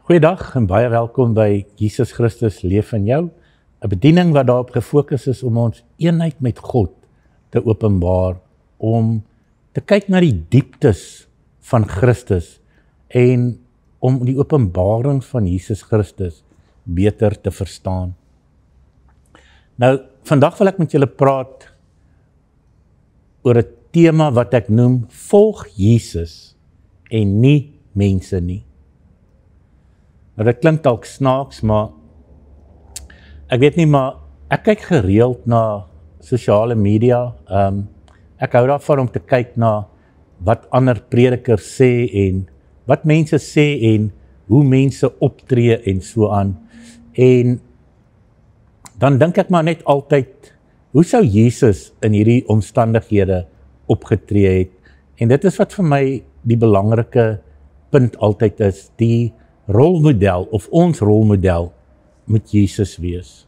Goeiedag en baie welkom by Jesus Christus Leef in Jou, 'n bediening wat daarop gefokus is om ons eenheid met God te openbaar, om te kyk na die dieptes van Christus en om die openbaring van Jesus Christus beter te verstaan. Nou, vandag wil ek met julle praat oor 'n tema wat ek noem, volg Jesus en nie mense nie. Nou, dit klink dalk snaaks, maar ek weet nie, maar ek kyk gereeld na sosiale media. Ek hou daarvan om te kyk na wat ander predikers sê en wat mense sê en hoe mense optree en so aan. En dan dink ek maar net altyd, hoe sou Jesus in hierdie omstandighede opgetree het? En dit is wat vir my die belangrike punt altyd is, die rolmodel of ons rolmodel moet Jesus wees.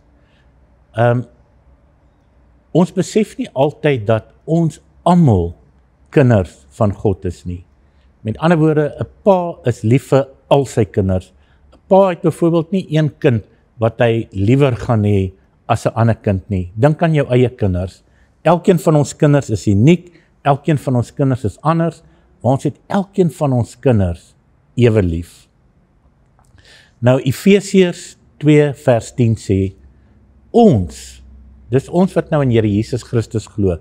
Ons besef nie altyd dat ons almal kinders van God is nie. Met ander woorde, 'n pa is lief vir al sy kinders. 'n Pa het byvoorbeeld nie een kind wat hy liewer gaan hê as 'n ander kind nie. Dink aan jou eie kinders. Elkeen van ons kinders is uniek, elkeen van ons kinders is anders, maar ons het elkeen van ons kinders ewe lief. Nou, Efesiërs 2 vers 10 sê, dis ons wat nou in Here Jesus Christus glo,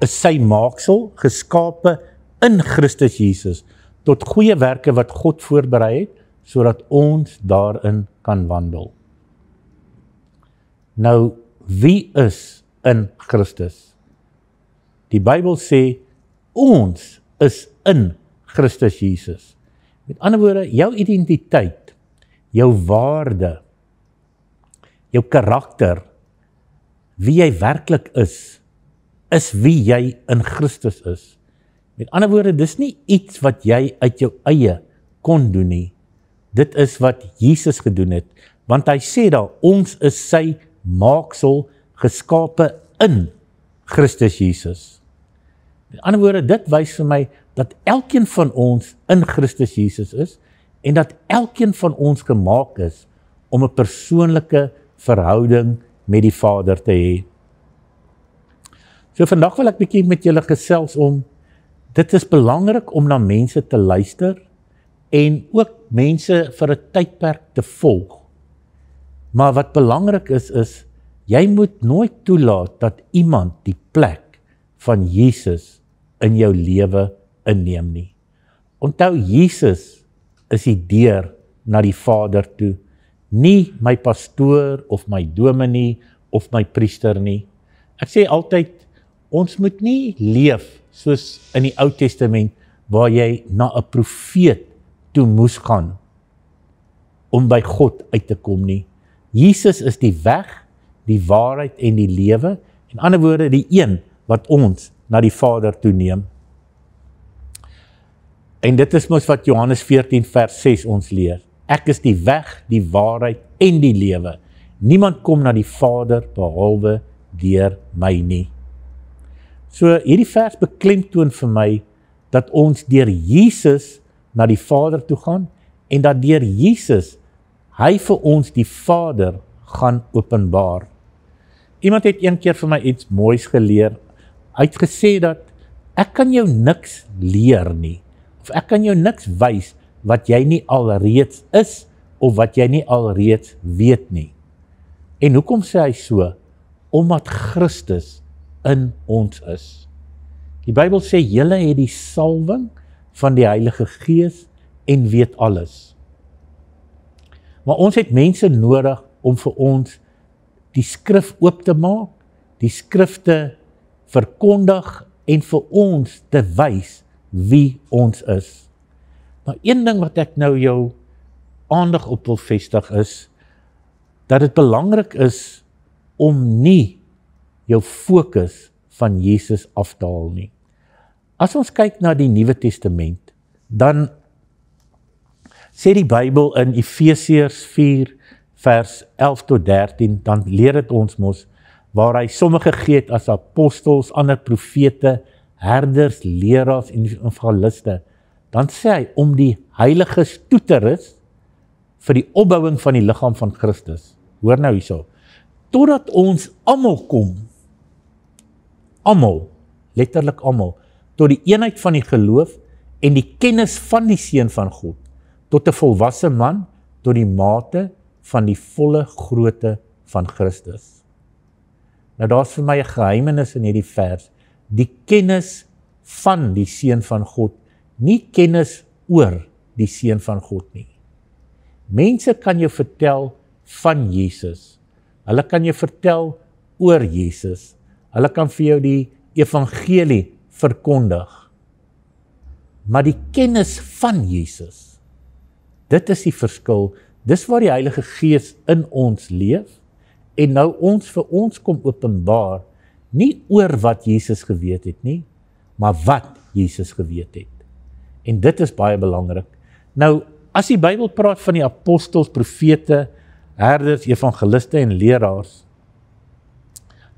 is sy maaksel, geskape in Christus Jesus, tot goeie werke wat God voorberei het, sodat ons daarin kan wandel. Nou, wie is in Christus? Die Bybel sê, ons is in Christus Jesus. Met ander woorde, jou identiteit, jou waarde, jou karakter, wie jy werklik is wie jy in Christus is. Met ander woorde, dis nie iets wat jy uit jou eie kon doen nie. Dit is wat Jesus gedoen het, want hy sê daar, ons is sy maaksel, geskape in Christus Jesus. Met ander woorde, dit wys vir my dat elkeen van ons in Christus Jesus is, en dat elkeen van ons gemaak is om 'n persoonlike verhouding met die Vader te hê. So vandag wil ek bietjie met julle gesels om, dit is belangrik om na mense te luister en ook mense vir 'n tydperk te volg. Maar wat belangrik is jy moet nooit toelaat dat iemand die plek van Jesus in jou lewe inneem nie. Onthou, Jesus is die deur na die Vader toe, nie my pastoor of my dominee of my priester nie. Ek sê altyd, ons moet nie leef soos in die Ou Testament, waar jy na 'n profeet toe moes gaan om by God uit te kom nie. Jesus is die weg, die waarheid en die lewe, in ander woorde die een wat ons na die Vader toe neem. En dit is mos wat Johannes 14 vers 6 ons leer. Ek is die weg, die waarheid en die lewe. Niemand kom na die Vader behalwe deur my nie. So hierdie vers beklemtoon vir my dat ons deur Jesus na die Vader toe gaan en dat deur Jesus hy vir ons die Vader gaan openbaar. Iemand het een keer vir my iets moois geleer. Hy het gesê dat ek kan jou niks leer nie. Of ek kan jou niks wys wat jy nie alreeds is, of wat jy nie alreeds weet nie. En hoekom sê hy so? Omdat Christus in ons is. Die Bybel sê, julle het die salwing van die Heilige Gees en weet alles. Maar ons het mense nodig om vir ons die skrif oop te maak, die skrif te verkondig en vir ons te wys wie ons is. Maar een ding wat ek nou jou aandag op wil vestig is, dat dit belangrik is om nie jou fokus van Jesus af te haal nie. As ons kyk na die Nuwe Testament, dan sê die Bybel in Efesiërs 4 vers 11 tot 13, dan leer dit ons mos, waar hy sommige gee het as apostels, ander profete, herders, leraars en evangeliste, dan sê hy om die heiliges toe te rus vir die opbouing van die liggaam van Christus. Hoor nou hierso. Totdat ons almal kom, almal, letterlik almal, tot die eenheid van die geloof en die kennis van die Seun van God, tot 'n volwasse man, tot die mate van die volle grootte van Christus. Nou daar's vir my 'n geheimenis in hierdie vers, die kennis van die Seun van God, nie kennis oor die Seun van God nie. Mense kan jou vertel van Jesus, hulle kan jou vertel oor Jesus, hulle kan vir jou die evangelie verkondig, maar die kennis van Jesus, dit is die verskil, dis waar die Heilige Gees in ons leef, en nou ons vir ons kom openbaar, nie oor wat Jesus geweet het nie, maar wat Jesus geweet het. En dit is baie belangrik. Nou, as die Bybel praat van die apostels, profete, herders, evangeliste en leraars,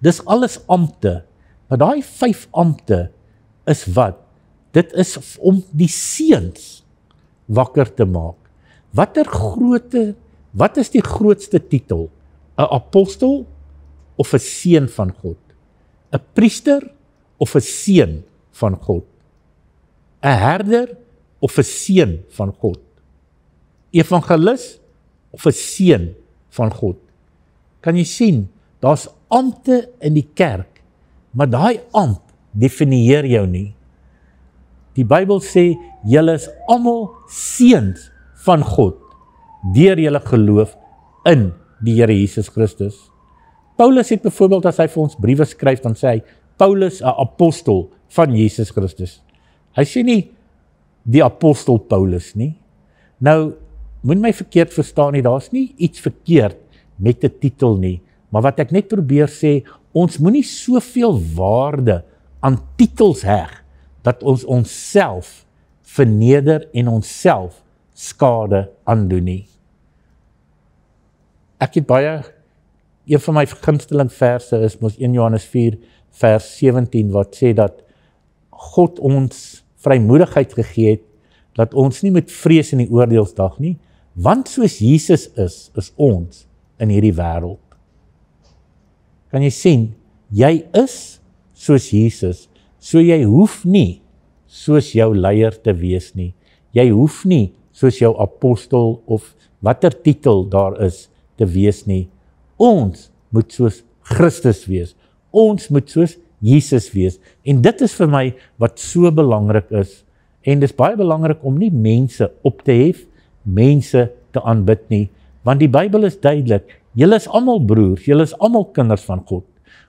dis alles ampte, maar daai 5 ampte is wat? Dit is om die seuns wakker te maak. Wat is die grootste titel? 'n apostel of 'n seun van God? 'n priester of 'n seun van God? 'n herder of 'n seun van God? Evangelis of 'n seun van God? Kan jy sien, daar's ampte in die kerk, maar daai ampt definieer jou nie. Die Bybel sê, julle is almal seuns van God, deur julle geloof in die Here Jesus Christus. Paulus het byvoorbeeld, as hy vir ons briewe skryf, dan sê hy, Paulus, 'n apostel van Jesus Christus. Hy sê nie, die apostel Paulus nie. Nou, moet my verkeerd verstaan nie, daar's nie iets verkeerd met 'n titel nie, maar wat ek net probeer sê, ons moenie soveel waarde aan titels heg, dat ons onsself verneder en onsself skade aandoen nie. Ek het baie, een van my gunsteling verse is mos 1 Johannes 4 vers 17 wat sê dat God ons vrymoedigheid gegee het, dat ons nie met vrees in die oordeelsdag nie, want soos Jesus is ons in hierdie wêreld. Kan jy sien, jy is soos Jesus, so jy hoef nie soos jou leier te wees nie, jy hoef nie soos jou apostel of watter titel daar is te wees nie. Ons moet soos Christus wees, ons moet soos Jesus wees, en dit is vir my wat so belangrik is, en dit is baie belangrik om nie mense op te hef, mense te aanbid nie, want die Bybel is duidelik, julle is almal broers, julle is almal kinders van God.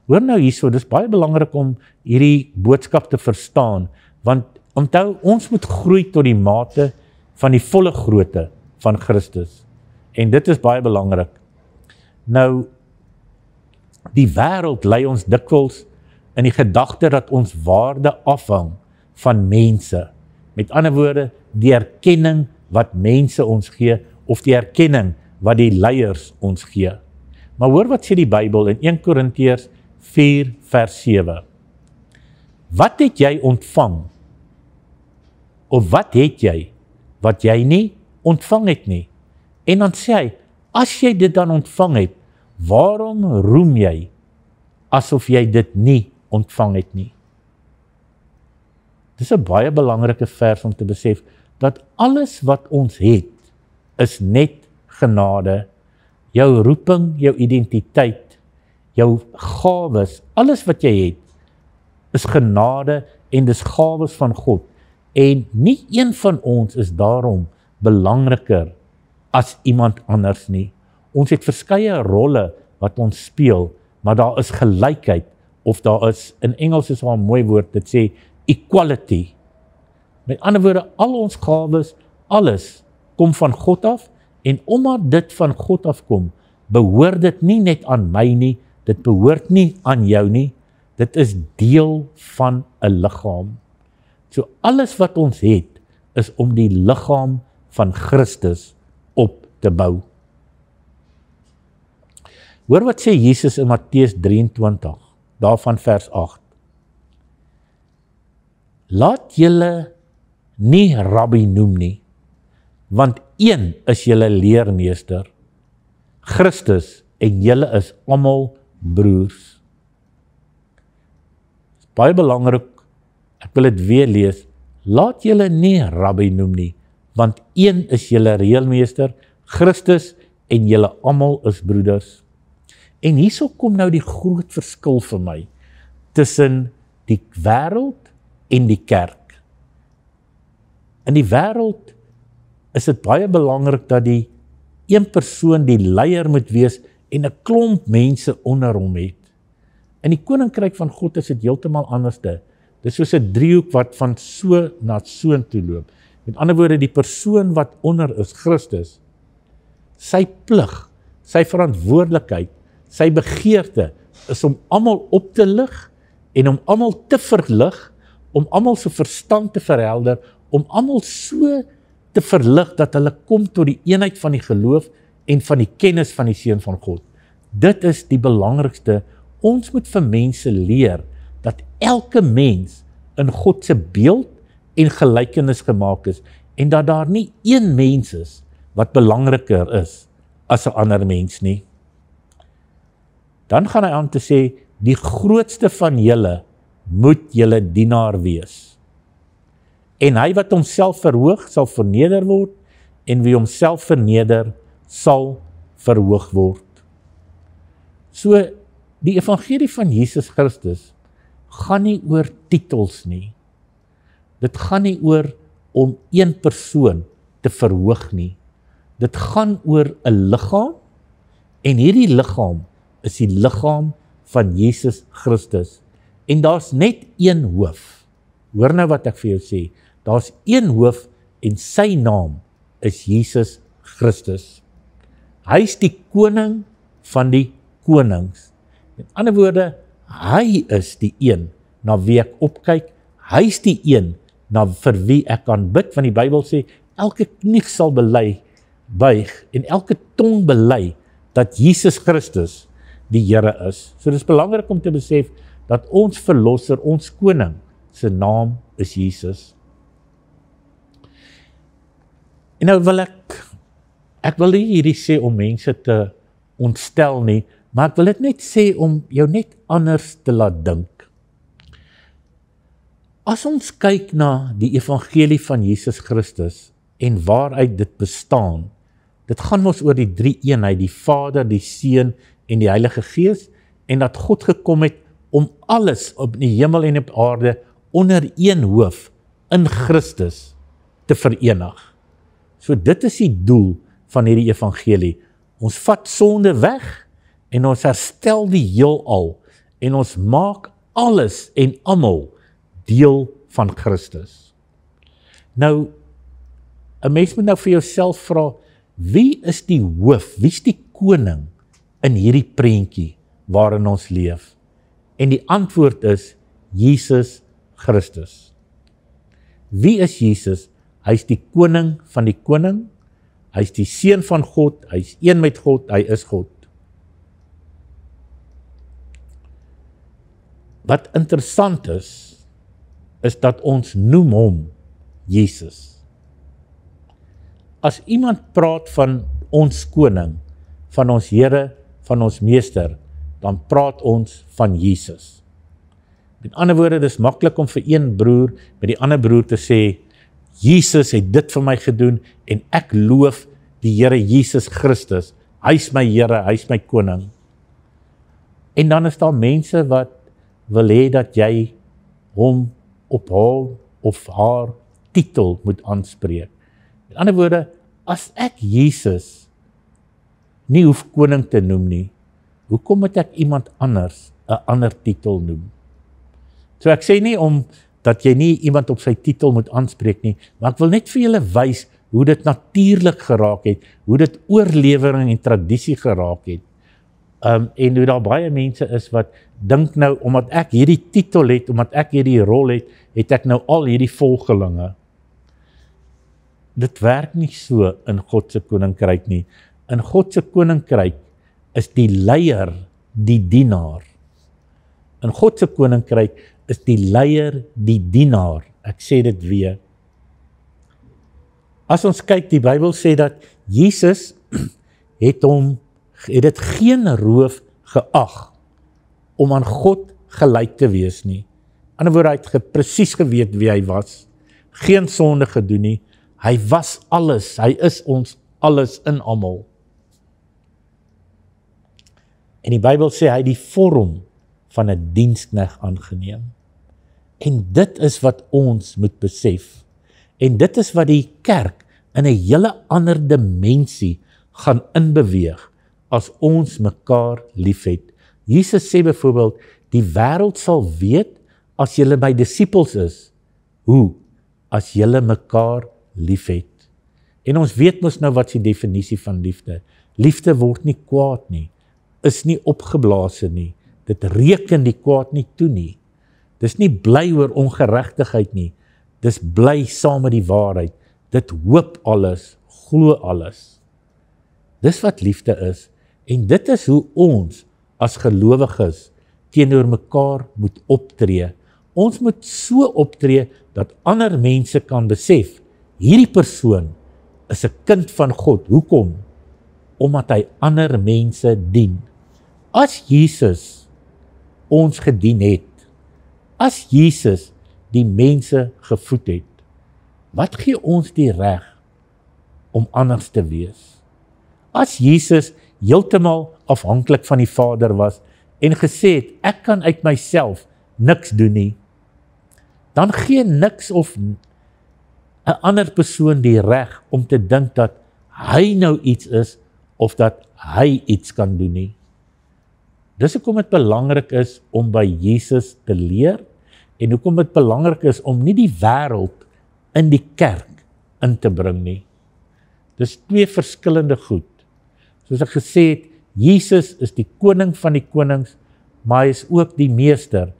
Hoor nou hierso, dit is baie belangrik om hierdie boodskap te verstaan, want onthou, ons moet groei tot die mate van die volle grootte van Christus, en dit is baie belangrik. Nou, die wêreld lei ons dikwels in die gedagte dat ons waarde afhang van mense. Met ander woorde, die erkenning wat mense ons gee, of die erkenning wat die leiers ons gee. Maar hoor wat sê die Bybel in 1 Korintiërs 4 vers 7. Wat het jy ontvang? Of wat het jy wat jy nie ontvang het nie? En dan sê hy, as jy dit dan ontvang het, waarom roem jy asof jy dit nie ontvang het nie? Dit is 'n baie belangrike vers om te besef, dat alles wat ons het, is net genade. Jou roeping, jou identiteit, jou gawes, alles wat jy het, is genade en dis gawes van God. En nie een van ons is daarom belangriker as iemand anders nie. Ons het verskeie rolle wat ons speel, maar daar is gelykheid, of daar is, in Engels is daar 'n mooi woord, dit sê equality. Met ander woorde, al ons gawes, alles kom van God af, en omdat dit van God afkom, behoort dit nie net aan my nie, dit behoort nie aan jou nie, dit is deel van 'n liggaam. So alles wat ons het, is om die liggaam van Christus op te bou. Hoor wat sê Jesus in Matteus 23, daarvan vers 8. Laat julle nie rabbi noem nie, want een is julle leermeester, Christus, en julle is almal broers. Baie belangrik, ek wil dit weer lees, laat julle nie rabbi noem nie, want een is julle leermeester, Christus, en julle almal is broeders. En hierso kom nou die groot verskil vir my, tussen die wêreld en die kerk. In die wêreld is dit baie belangrik dat die een persoon die leier moet wees en 'n klomp mense onder hom het. In die koninkryk van God is dit heeltemal anderste. Dit is soos 'n driehoek wat van so na so toe loop. Met ander woorde, die persoon wat onder is, Christus, sy plig, sy verantwoordelikheid, sy begeerte is om almal op te lig en om almal te verlig, om almal se verstand te verhelder, om almal so te verlig dat hulle kom tot die eenheid van die geloof en van die kennis van die Seun van God. Dit is die belangrikste. Ons moet vir mense leer dat elke mens in God se beeld en gelykenis gemaak is en dat daar nie een mens is wat belangriker is as 'n ander mens nie. Dan gaan hy aan te sê, die grootste van julle moet julle dienaar wees. En hy wat homself verhoog, sal verneder word, en wie homself verneder, sal verhoog word. So, die evangelie van Jesus Christus gaan nie oor titels nie. Dit gaan nie oor om een persoon te verhoog nie. Dit gaan oor 'n liggaam, en hierdie liggaam is die liggaam van Jesus Christus. En daar's net een hoof. Hoor nou wat ek vir jou sê. Daar's een hoof en sy naam is Jesus Christus. Hy is die koning van die konings. Met ander woorde, hy is die een na wie ek opkyk. Hy is die een vir wie ek kan bid, want die Bybel sê, elke knie sal buig en elke tong bely dat Jesus Christus die Here is. So dis belangrik om te besef dat ons verlosser, ons koning, sy naam is Jesus. En nou wil ek wil nie hierdie sê om mense te ontstel nie, maar ek wil dit net sê om jou net anders te laat dink. As ons kyk na die evangelie van Jesus Christus en waaruit dit bestaan, dit gaan ons oor die drie eenheid, die Vader, die Seun en die Heilige Gees, en dat God gekom het om alles op die hemel en op aarde onder een hoof in Christus te verenig. So dit is die doel van hierdie evangelie. Ons vat sonde weg en ons herstel die heelal en ons maak alles en almal deel van Christus. Nou, 'n mens moet nou vir jouself vra, wie is die hoof, wie is die koning in hierdie prentjie waarin ons leef? En die antwoord is Jesus Christus. Wie is Jesus? Hy is die koning van die koning, hy is die Seun van God, hy is een met God, hy is God. Wat interessant is dat ons noem hom Jesus. As iemand praat van ons koning, van ons Here, van ons meester, dan praat ons van Jesus. Met ander woorde, dis maklik om vir een broer met die ander broer te sê, Jesus het dit vir my gedoen en ek loof die Here Jesus Christus. Hy is my Here, hy is my koning. En dan is daar mense wat wil hê dat jy hom op haar of haar titel moet aanspreek. Met ander woorde, as ek Jesus nie hoef koning te noem nie, hoekom moet ek iemand anders 'n ander titel noem? So ek sê nie om dat jy nie iemand op sy titel moet aanspreek nie, maar ek wil net vir julle wys hoe dit natuurlik geraak het, hoe dit oorlewering en tradisie geraak het. En hoe daar baie mense is wat dink nou, omdat ek hierdie titel het, omdat ek hierdie rol het, het ek nou al hierdie volgelinge. Dit werk nie so in God se koninkryk nie. In God se koninkryk is die leier die dienaar. In God se koninkryk is die leier die dienaar. Ek sê dit weer. As ons kyk, die Bybel sê dat Jesus het dit geen roof geag om aan God gelyk te wees nie. Aan die ander woorde, hy het presies geweet wie hy was, geen sonde gedoen nie, hy was alles, hy is ons alles in almal. En die Bybel sê hy het die vorm van 'n diensknegt aangeneem. En dit is wat ons moet besef. En dit is wat die kerk in 'n hele ander dimensie gaan inbeweeg as ons mekaar liefhet. Jesus sê byvoorbeeld, die wêreld sal weet as julle my disippels is. Hoe? As julle mekaar liefhet. En ons weet mos nou wat is die definisie van liefde. Liefde word nie kwaad nie, is nie opgeblaase nie, dit reken die kwaad nie toe nie. Dis nie bly oor ongeregtigheid nie, dis bly saam met die waarheid, dit hoop alles, glo alles. Dis wat liefde is, en dit is hoe ons as gelowiges teenoor mekaar moet optree. Ons moet so optree dat ander mense kan besef, hierdie persoon is 'n kind van God. Hoekom? Omdat hy ander mense dien. As Jesus ons gedien het, as Jesus die mense gevoed het, wat gee ons die reg om anders te wees? As Jesus heeltemal afhanklik van die Vader was en gesê het, ek kan uit myself niks doen nie, dan gee niks of 'n ander persoon die reg om te dink dat hy nou iets is of dat hy iets kan doen nie. Dis hoekom dit belangrik is om by Jesus te leer en hoekom dit belangrik is om nie die wêreld in die kerk in te bring nie. Dis twee verskillende goed. Soos ek gesê het, Jesus is die koning van die konings, maar hy is ook die meester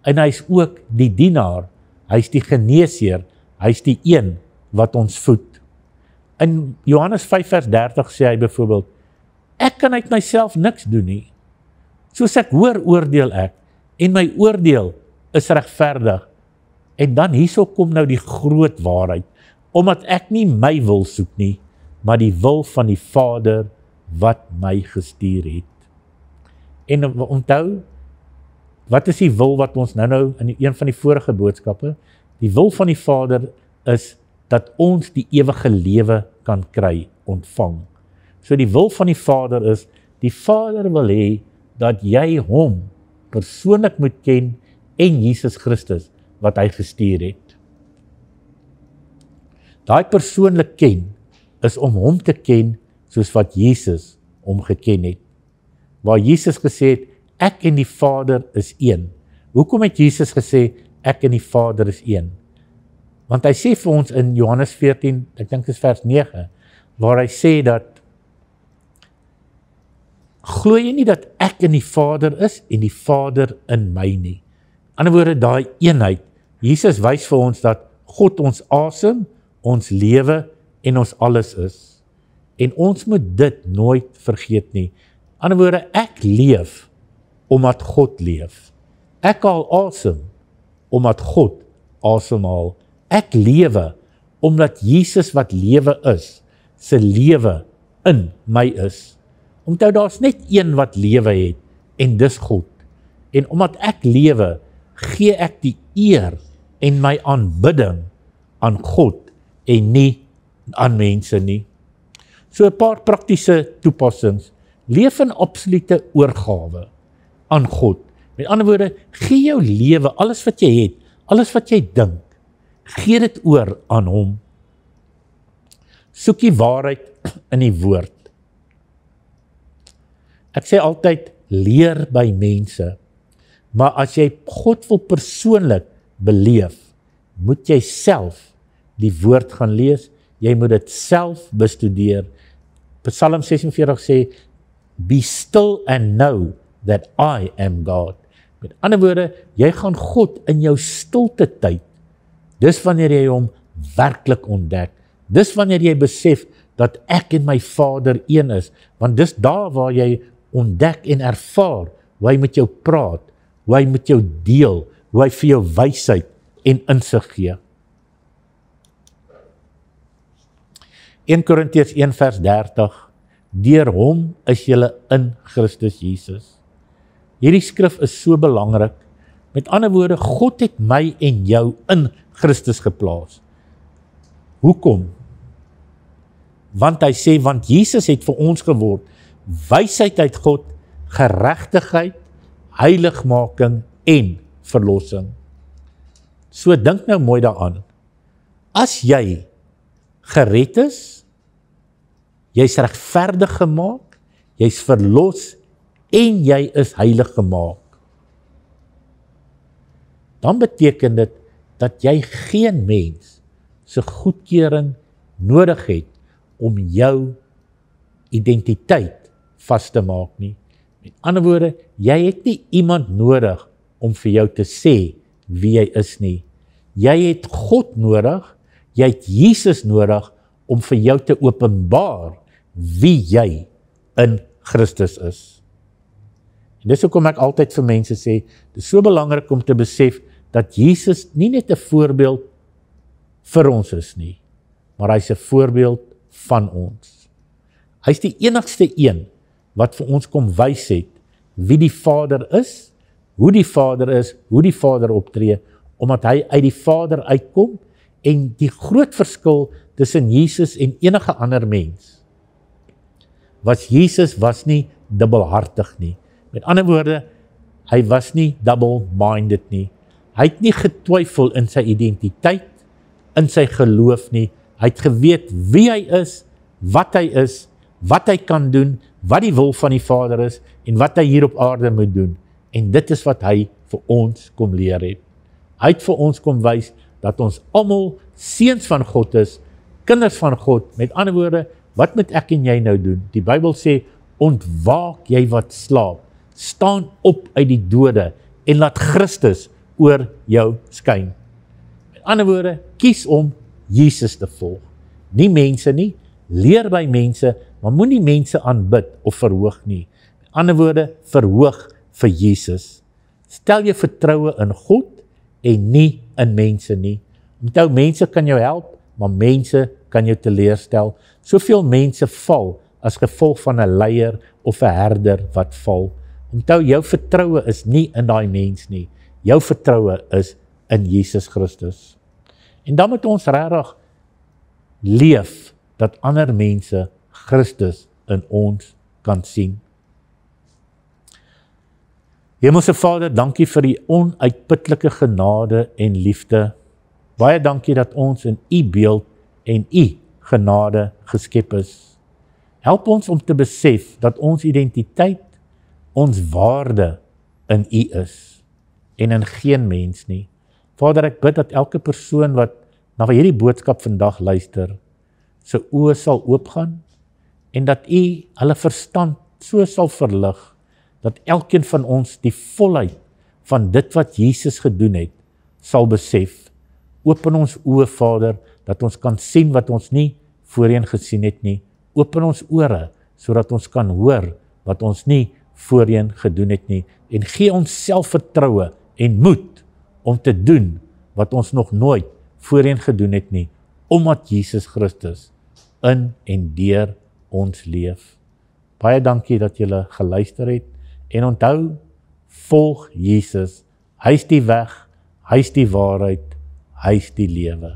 en hy is ook die dienaar, hy is die geneesheer, hy is die een wat ons voed. In Johannes 5:30 sê hy byvoorbeeld, ek kan uit myself niks doen nie. Soos ek hoor, oordeel ek, en my oordeel is regverdig. En dan hierso kom nou die groot waarheid, omdat ek nie my wil soek nie, maar die wil van die Vader wat my gestuur het. En onthou, wat is die wil wat ons nou in een van die vorige boodskappe? Die wil van die Vader is dat ons die ewige lewe kan kry, ontvang. So die wil van die Vader is, die Vader wil hê dat jy hom persoonlik moet ken en Jesus Christus wat hy gestuur het. Daai persoonlik ken is om hom te ken soos wat Jesus hom geken het. Waar Jesus gesê het, ek en die Vader is een. Hoekom het Jesus gesê, ek en die Vader is een? Want hy sê vir ons in Johannes 14, ek dink dis vers 9, waar hy sê dat, glo jy nie dat ek in die Vader is en die Vader in my nie? In ander woorde, daai eenheid, Jesus wys vir ons dat God ons asem, ons lewe en ons alles is. En ons moet dit nooit vergeet nie. In ander woorde, ek leef omdat God leef. Ek haal asem omdat God asemhaal. Ek lewe omdat Jesus wat lewe is, se lewe in my is. Onthou, daar's net een wat lewe het en dis God. En omdat ek lewe, gee ek die eer en my aanbidding aan God en nie aan mense nie. So 'n paar praktiese toepassings. Leef in absolute oorgawe aan God. Met ander woorde, gee jou lewe, alles wat jy het, alles wat jy dink, gee dit oor aan hom. Soek die waarheid in die woord. Ek sê altyd, leer by mense, maar as jy God wil persoonlik beleef, moet jy self die woord gaan lees, jy moet dit self bestudeer. Psalm 46 sê, be still and know that I am God. Met ander woorde, jy gaan God in jou stilte tyd, dis wanneer jy hom werklik ontdek, dis wanneer jy besef dat ek en my Vader een is, want dis daar waar jy ontdek en ervaar hoe hy met jou praat, hoe hy met jou deel, hoe hy vir jou wysheid en insig gee. 1 Korintiërs 1 vers 30, deur hom is julle in Christus Jesus. Hierdie skrif is so belangrik. Met ander woorde, God het my en jou in Christus geplaas. Hoekom? Want hy sê, want Jesus het vir ons geword, wysheid uit God, geregtigheid, heiligmaking en verlossing. So dink nou mooi daaraan. As jy gered is, jy's regverdig gemaak, jy's verlos en jy is heilig gemaak, dan beteken dit dat jy geen mens se goedkeuring nodig het om jou identiteit vas te maak nie. Met ander woorde, jy het nie iemand nodig om vir jou te sê wie jy is nie. Jy het God nodig, jy het Jesus nodig om vir jou te openbaar wie jy in Christus is. En dis hoekom ek altyd vir mense sê, dit is so belangrik om te besef dat Jesus nie net 'n voorbeeld vir ons is nie, maar hy's 'n voorbeeld van ons. Hy's die enigste een wat vir ons kom wys het wie die Vader is, hoe die Vader optree, omdat hy uit die Vader uitkom, en die groot verskil tussen Jesus en enige ander mens, Jesus was nie dubbelhartig nie. Met ander woorde, hy was nie double-minded nie. Hy het nie getwyfel in sy identiteit, in sy geloof nie. Hy het geweet wie hy is, wat hy kan doen, wat die wil van die Vader is, en wat hy hier op aarde moet doen. En dit is wat hy vir ons kom leer het. Hy het vir ons kom wys, dat ons almal seuns van God is, kinders van God. Met ander woorde, wat moet ek en jy nou doen? Die Bybel sê, ontwaak jy wat slaap, staan op uit die dode, en laat Christus oor jou skyn. Met ander woorde, kies om Jesus te volg. Nie mense nie, leer by mense, maar moenie mense aanbid of verhoog nie. Met ander woorde, verhoog vir Jesus. Stel jou vertroue in God en nie in mense nie. Onthou, mense kan jou help, maar mense kan jou teleurstel. Soveel mense val as gevolg van 'n leier of 'n herder wat val. Onthou, jou vertroue is nie in daai mens nie. Jou vertroue is in Jesus Christus. En dan moet ons regtig leef dat ander mense Christus in ons kan sien. Hemelse Vader, dankie vir die onuitputlike genade en liefde. Baie dankie dat ons in u beeld en u genade geskep is. Help ons om te besef dat ons identiteit, ons waarde in u is en in geen mens nie. Vader, ek bid dat elke persoon wat na hierdie boodskap vandag luister, sy oë sal oopgaan en dat u hulle verstand so sal verlig, dat elkeen van ons die volheid van dit wat Jesus gedoen het, sal besef. Open ons oë, Vader, dat ons kan sien wat ons nie voorheen gesien het nie. Open ons ore, sodat ons kan hoor wat ons nie voorheen gedoen het nie. En gee ons selfvertroue en moed om te doen wat ons nog nooit voorheen gedoen het nie, omdat Jesus Christus in en deur ons leef. Baie dankie dat julle geluister het, en onthou, volg Jesus. Hy is die weg, hy is die waarheid, hy is die lewe.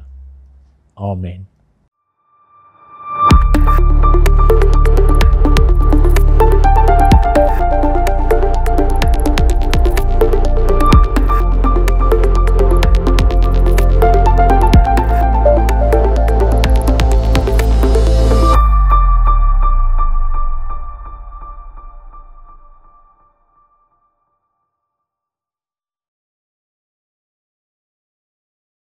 Amen.